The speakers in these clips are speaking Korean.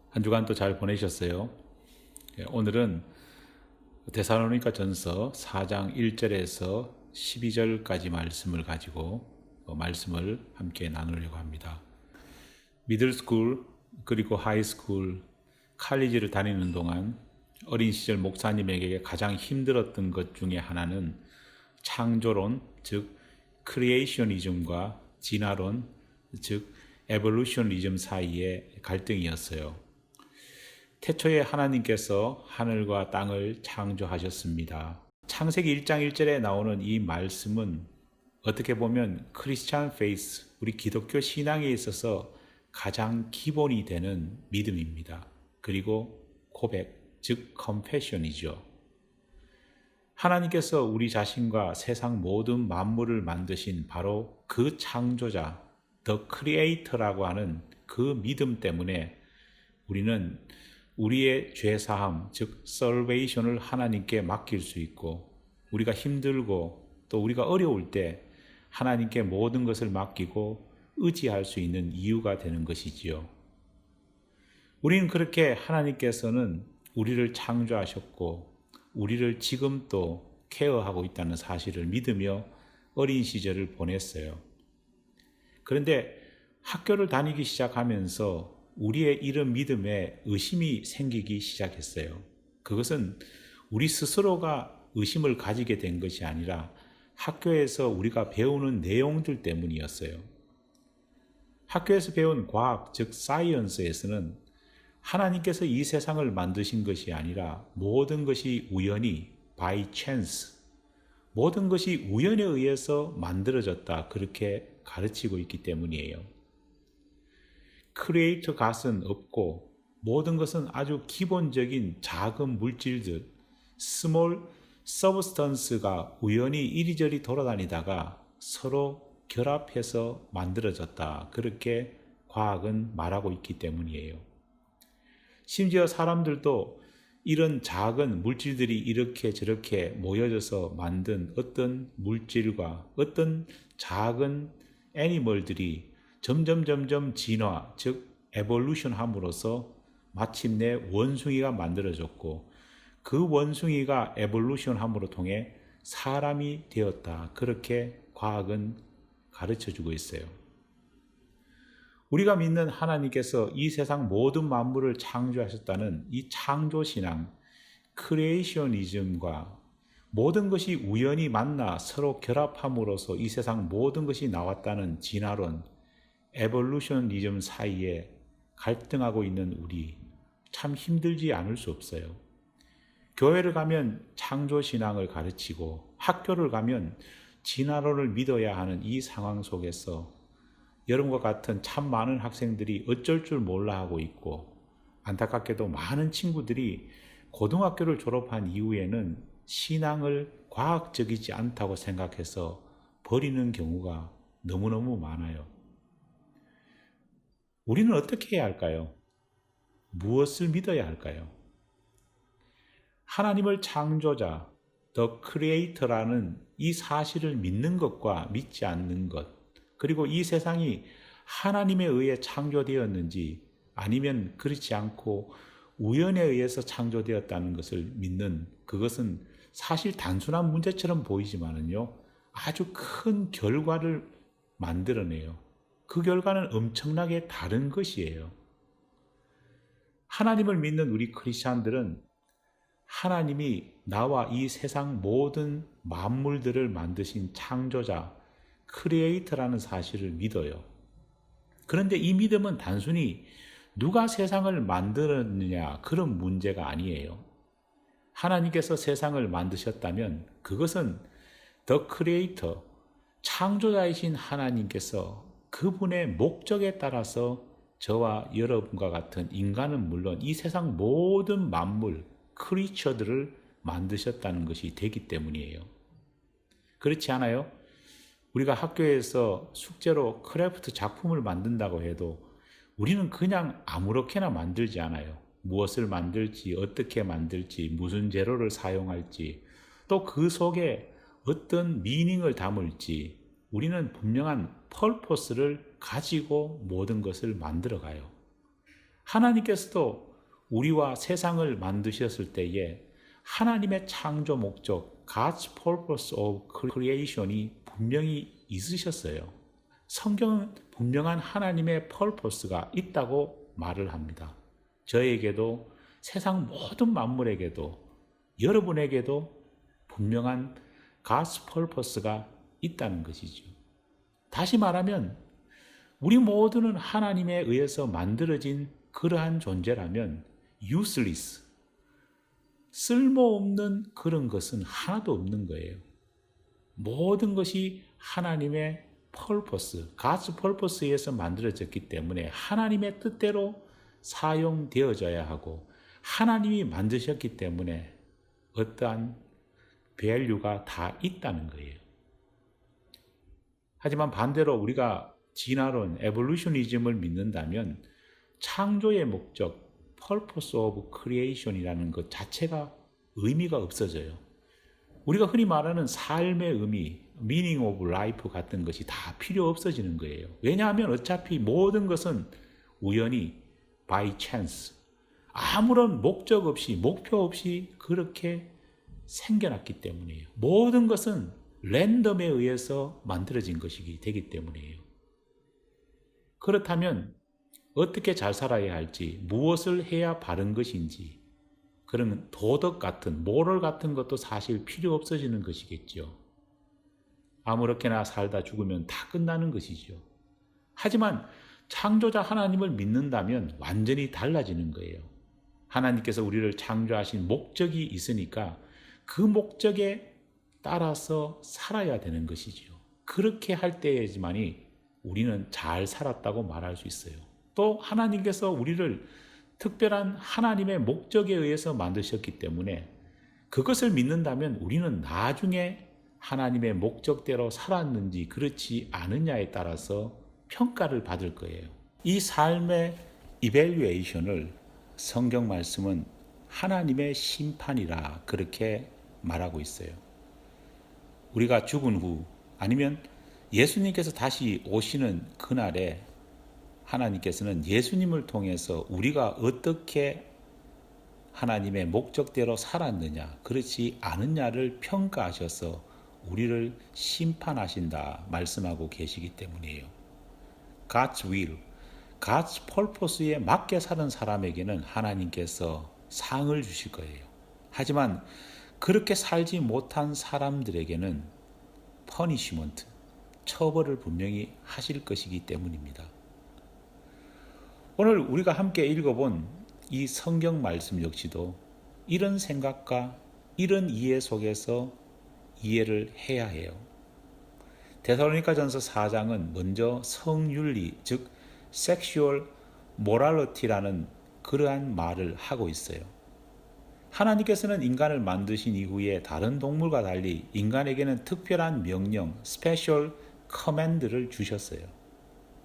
한 주간도 잘 보내셨어요? 오늘은 데살로니가 전서 4장 1절에서 12절까지 말씀을 가지고 말씀을 함께 나누려고 합니다. 미들스쿨 그리고 하이스쿨, 칼리지를 다니는 동안 어린 시절 목사님에게 가장 힘들었던 것 중에 하나는 창조론, 즉 크리에이셔니즘과 진화론, 즉 에볼루셔니즘 사이의 갈등이었어요. 태초에 하나님께서 하늘과 땅을 창조하셨습니다. 창세기 1장 1절에 나오는 이 말씀은 어떻게 보면 크리스찬 페이스, 우리 기독교 신앙에 있어서 가장 기본이 되는 믿음입니다. 그리고 고백, 즉 confession이죠. 하나님께서 우리 자신과 세상 모든 만물을 만드신 바로 그 창조자, The Creator라고 하는 그 믿음 때문에 우리는 우리의 죄사함, 즉 salvation을 하나님께 맡길 수 있고, 우리가 힘들고 또 우리가 어려울 때 하나님께 모든 것을 맡기고 의지할 수 있는 이유가 되는 것이지요. 우리는 그렇게 하나님께서는 우리를 창조하셨고 우리를 지금 또 케어하고 있다는 사실을 믿으며 어린 시절을 보냈어요. 그런데 학교를 다니기 시작하면서 우리의 이런 믿음에 의심이 생기기 시작했어요. 그것은 우리 스스로가 의심을 가지게 된 것이 아니라 학교에서 우리가 배우는 내용들 때문이었어요. 학교에서 배운 과학, 즉 사이언스에서는 하나님께서 이 세상을 만드신 것이 아니라 모든 것이 우연히, by chance, 모든 것이 우연에 의해서 만들어졌다, 그렇게 가르치고 있기 때문이에요. 크리에이터 갓은 없고 모든 것은 아주 기본적인 작은 물질들, 스몰 서브스턴스가 우연히 이리저리 돌아다니다가 서로 결합해서 만들어졌다, 그렇게 과학은 말하고 있기 때문이에요. 심지어 사람들도 이런 작은 물질들이 이렇게 저렇게 모여져서 만든 어떤 물질과 어떤 작은 애니멀들이 점점 진화, 즉 에볼루션 함으로써 마침내 원숭이가 만들어졌고 그 원숭이가 에볼루션 함으로 통해 사람이 되었다, 그렇게 과학은 가르쳐주고 있어요. 우리가 믿는 하나님께서 이 세상 모든 만물을 창조하셨다는 이 창조신앙, 크리에이셔니즘과 모든 것이 우연히 만나 서로 결합함으로써 이 세상 모든 것이 나왔다는 진화론, 에볼루셔니즘 사이에 갈등하고 있는 우리, 참 힘들지 않을 수 없어요. 교회를 가면 창조신앙을 가르치고 학교를 가면 진화론을 믿어야 하는 이 상황 속에서 여러분과 같은 참 많은 학생들이 어쩔 줄 몰라 하고 있고, 안타깝게도 많은 친구들이 고등학교를 졸업한 이후에는 신앙을 과학적이지 않다고 생각해서 버리는 경우가 너무너무 많아요. 우리는 어떻게 해야 할까요? 무엇을 믿어야 할까요? 하나님을 창조자, The Creator라는 이 사실을 믿는 것과 믿지 않는 것, 그리고 이 세상이 하나님에 의해 창조되었는지 아니면 그렇지 않고 우연에 의해서 창조되었다는 것을 믿는, 그것은 사실 단순한 문제처럼 보이지만은요, 아주 큰 결과를 만들어내요. 그 결과는 엄청나게 다른 것이에요. 하나님을 믿는 우리 크리스찬들은 하나님이 나와 이 세상 모든 만물들을 만드신 창조자, 크리에이터라는 사실을 믿어요. 그런데 이 믿음은 단순히 누가 세상을 만들었느냐, 그런 문제가 아니에요. 하나님께서 세상을 만드셨다면 그것은 The Creator, 창조자이신 하나님께서 그분의 목적에 따라서 저와 여러분과 같은 인간은 물론 이 세상 모든 만물, 크리처들을 만드셨다는 것이 되기 때문이에요. 그렇지 않아요? 우리가 학교에서 숙제로 크래프트 작품을 만든다고 해도 우리는 그냥 아무렇게나 만들지 않아요. 무엇을 만들지, 어떻게 만들지, 무슨 재료를 사용할지, 또 그 속에 어떤 미닝을 담을지 우리는 분명한 펄포스를 가지고 모든 것을 만들어가요. 하나님께서도 우리와 세상을 만드셨을 때에 하나님의 창조 목적, God's purpose of creation이 분명히 있으셨어요. 성경은 분명한 하나님의 purpose가 있다고 말을 합니다. 저에게도 세상 모든 만물에게도 여러분에게도 분명한 God's purpose가 있다는 것이죠. 다시 말하면 우리 모두는 하나님에 의해서 만들어진 그러한 존재라면 useless, 쓸모없는 그런 것은 하나도 없는 거예요. 모든 것이 하나님의 purpose, God's purpose에 의해서 만들어졌기 때문에 하나님의 뜻대로 사용되어져야 하고 하나님이 만드셨기 때문에 어떠한 밸류가 다 있다는 거예요. 하지만 반대로 우리가 진화론, 에볼루셔니즘을 믿는다면 창조의 목적, purpose of creation이라는 것 자체가 의미가 없어져요. 우리가 흔히 말하는 삶의 의미, meaning of life 같은 것이 다 필요 없어지는 거예요. 왜냐하면 어차피 모든 것은 우연히 by chance, 아무런 목적 없이, 목표 없이 그렇게 생겨났기 때문이에요. 모든 것은 랜덤에 의해서 만들어진 것이 되기 때문이에요. 그렇다면 어떻게 잘 살아야 할지, 무엇을 해야 바른 것인지, 그런 도덕 같은, 모럴 같은 것도 사실 필요 없어지는 것이겠죠. 아무렇게나 살다 죽으면 다 끝나는 것이죠. 하지만 창조자 하나님을 믿는다면 완전히 달라지는 거예요. 하나님께서 우리를 창조하신 목적이 있으니까 그 목적에 따라서 살아야 되는 것이죠. 그렇게 할 때에만이 우리는 잘 살았다고 말할 수 있어요. 또 하나님께서 우리를 특별한 하나님의 목적에 의해서 만드셨기 때문에 그것을 믿는다면 우리는 나중에 하나님의 목적대로 살았는지 그렇지 않느냐에 따라서 평가를 받을 거예요. 이 삶의 이밸류에이션을 성경 말씀은 하나님의 심판이라 그렇게 말하고 있어요. 우리가 죽은 후 아니면 예수님께서 다시 오시는 그날에 하나님께서는 예수님을 통해서 우리가 어떻게 하나님의 목적대로 살았느냐, 그렇지 않느냐를 평가하셔서 우리를 심판하신다 말씀하고 계시기 때문이에요. God's will, God's purpose에 맞게 사는 사람에게는 하나님께서 상을 주실 거예요. 하지만 그렇게 살지 못한 사람들에게는 punishment, 처벌을 분명히 하실 것이기 때문입니다. 오늘 우리가 함께 읽어본 이 성경 말씀 역시도 이런 생각과 이런 이해 속에서 이해를 해야 해요. 데살로니가전서 4장은 먼저 성윤리, 즉 섹슈얼 모랄리티라는 그러한 말을 하고 있어요. 하나님께서는 인간을 만드신 이후에 다른 동물과 달리 인간에게는 특별한 명령, 스페셜 커맨드를 주셨어요.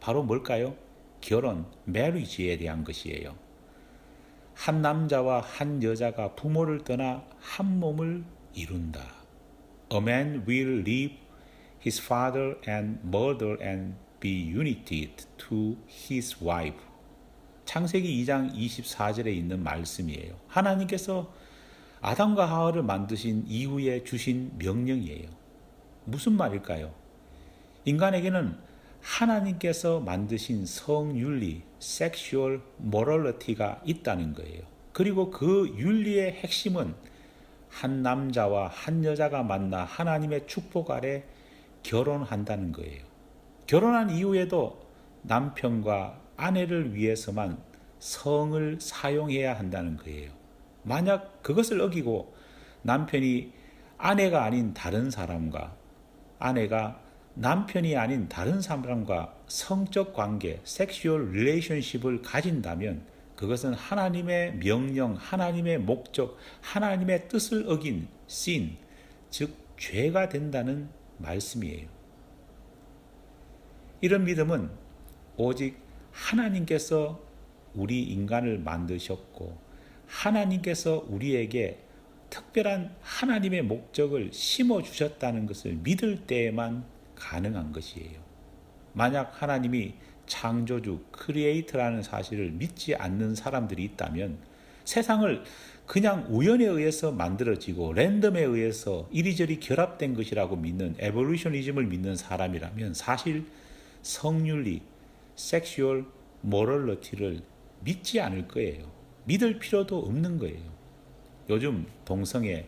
바로 뭘까요? 결혼, marriage에 대한 것이에요. 한 남자와 한 여자가 부모를 떠나 한 몸을 이룬다. A man will leave his father and mother and be united to his wife. 창세기 2장 24절에 있는 말씀이에요. 하나님께서 아담과 하와를 만드신 이후에 주신 명령이에요. 무슨 말일까요? 인간에게는 하나님께서 만드신 성윤리, 섹슈얼 모럴리티가 있다는 거예요. 그리고 그 윤리의 핵심은 한 남자와 한 여자가 만나 하나님의 축복 아래 결혼한다는 거예요. 결혼한 이후에도 남편과 아내를 위해서만 성을 사용해야 한다는 거예요. 만약 그것을 어기고 남편이 아내가 아닌 다른 사람과 아내가 남편이 아닌 다른 사람과 성적 관계, 섹슈얼 릴레이션십을 가진다면 그것은 하나님의 명령, 하나님의 목적, 하나님의 뜻을 어긴 sin, 즉 죄가 된다는 말씀이에요. 이런 믿음은 오직 하나님께서 우리 인간을 만드셨고 하나님께서 우리에게 특별한 하나님의 목적을 심어주셨다는 것을 믿을 때에만 가능한 것이에요. 만약 하나님이 창조주, 크리에이터라는 사실을 믿지 않는 사람들이 있다면 세상을 그냥 우연에 의해서 만들어지고 랜덤에 의해서 이리저리 결합된 것이라고 믿는 에볼루셔니즘을 믿는 사람이라면 사실 성윤리, 섹슈얼 모럴리티를 믿지 않을 거예요. 믿을 필요도 없는 거예요. 요즘 동성애,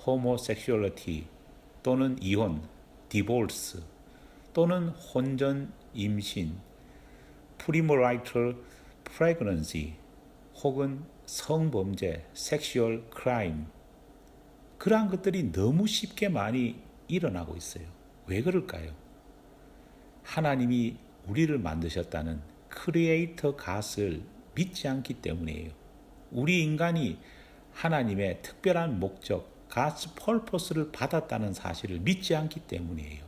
호모섹슈얼리티 또는 이혼, 디볼스 또는 혼전, 임신, 프리모라이털 프레그넌시 혹은 성범죄, 섹슈얼 크라임 그러한 것들이 너무 쉽게 많이 일어나고 있어요. 왜 그럴까요? 하나님이 우리를 만드셨다는 크리에이터 갓을 믿지 않기 때문이에요. 우리 인간이 하나님의 특별한 목적, God's purpose를 받았다는 사실을 믿지 않기 때문이에요.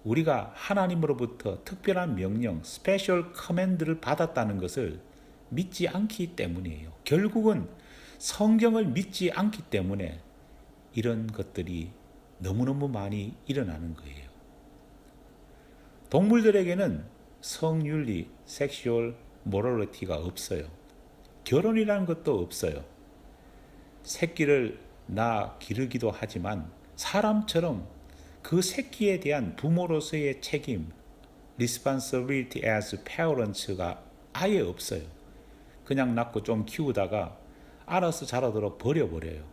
우리가 하나님으로부터 특별한 명령, 스페셜 커맨드를 받았다는 것을 믿지 않기 때문이에요. 결국은 성경을 믿지 않기 때문에 이런 것들이 너무너무 많이 일어나는 거예요. 동물들에게는 성윤리, 섹슈얼 모럴리티가 없어요. 결혼이라는 것도 없어요. 새끼를 낳아 기르기도 하지만 사람처럼 그 새끼에 대한 부모로서의 책임, responsibility as parents가 아예 없어요. 그냥 낳고 좀 키우다가 알아서 자라도록 버려버려요.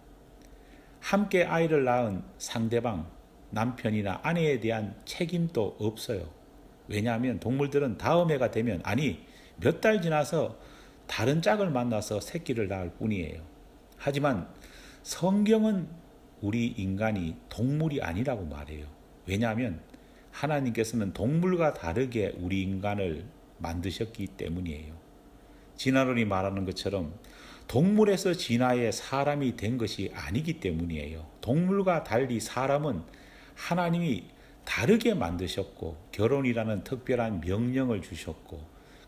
함께 아이를 낳은 상대방, 남편이나 아내에 대한 책임도 없어요. 왜냐하면 동물들은 다음 해가 되면, 아니 몇 달 지나서 다른 짝을 만나서 새끼를 낳을 뿐이에요. 하지만 성경은 우리 인간이 동물이 아니라고 말해요. 왜냐하면 하나님께서는 동물과 다르게 우리 인간을 만드셨기 때문이에요. 진화론이 말하는 것처럼 동물에서 진화해 사람이 된 것이 아니기 때문이에요. 동물과 달리 사람은 하나님이 다르게 만드셨고 결혼이라는 특별한 명령을 주셨고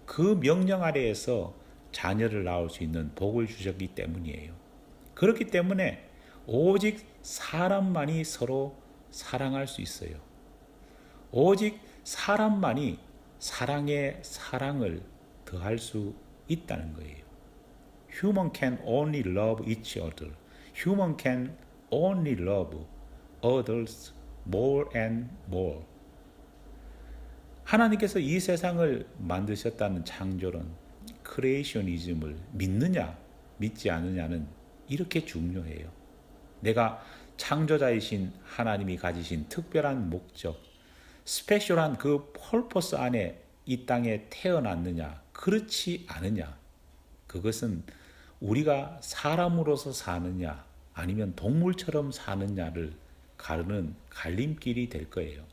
그 명령 아래에서 자녀를 낳을 수 있는 복을 주셨기 때문이에요. 그렇기 때문에 오직 사람만이 서로 사랑할 수 있어요. 오직 사람만이 사랑에 사랑을 더할 수 있다는 거예요. Human can only love each other. Human can only love others more and more. 하나님께서 이 세상을 만드셨다는 창조론, 크리에이셔니즘을 믿느냐, 믿지 않느냐는 이렇게 중요해요. 내가 창조자이신 하나님이 가지신 특별한 목적, 스페셜한 그 펄퍼스 안에 이 땅에 태어났느냐, 그렇지 않느냐, 그것은 우리가 사람으로서 사느냐 아니면 동물처럼 사느냐를 가르는 갈림길이 될 거예요.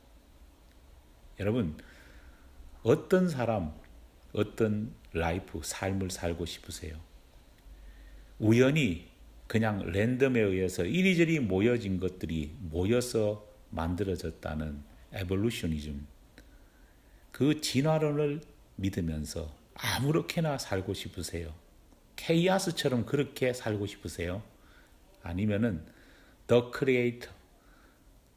여러분, 어떤 사람, 어떤 라이프, 삶을 살고 싶으세요? 우연히 그냥 랜덤에 의해서 이리저리 모여진 것들이 모여서 만들어졌다는 에볼루셔니즘, 그 진화론을 믿으면서 아무렇게나 살고 싶으세요? 케이아스처럼 그렇게 살고 싶으세요? 아니면은 The Creator,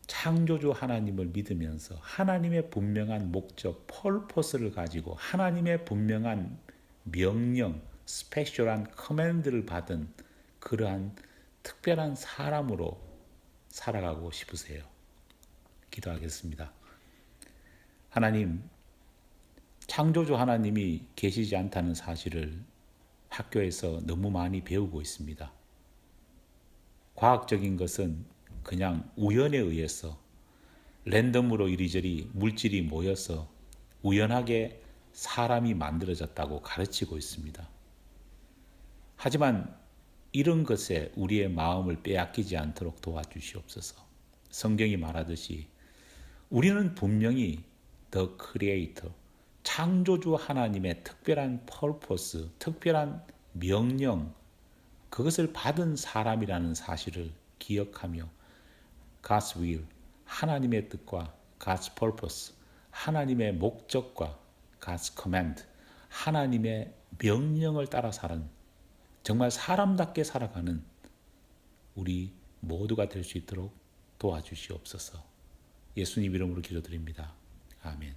창조주 하나님을 믿으면서 하나님의 분명한 목적, 펄퍼스를 가지고 하나님의 분명한 명령, 스페셜한 커맨드를 받은 그러한 특별한 사람으로 살아가고 싶으세요? 기도하겠습니다. 하나님, 창조주 하나님이 계시지 않다는 사실을 학교에서 너무 많이 배우고 있습니다. 과학적인 것은 그냥 우연에 의해서 랜덤으로 이리저리 물질이 모여서 우연하게 사람이 만들어졌다고 가르치고 있습니다. 하지만 이런 것에 우리의 마음을 빼앗기지 않도록 도와주시옵소서. 성경이 말하듯이 우리는 분명히 The Creator, 창조주 하나님의 특별한 purpose, 특별한 명령, 그것을 받은 사람이라는 사실을 기억하며 God's will, 하나님의 뜻과 God's purpose, 하나님의 목적과 God's command, 하나님의 명령을 따라 사는, 정말 사람답게 살아가는 우리 모두가 될 수 있도록 도와주시옵소서. 예수님 이름으로 기도드립니다. 아멘.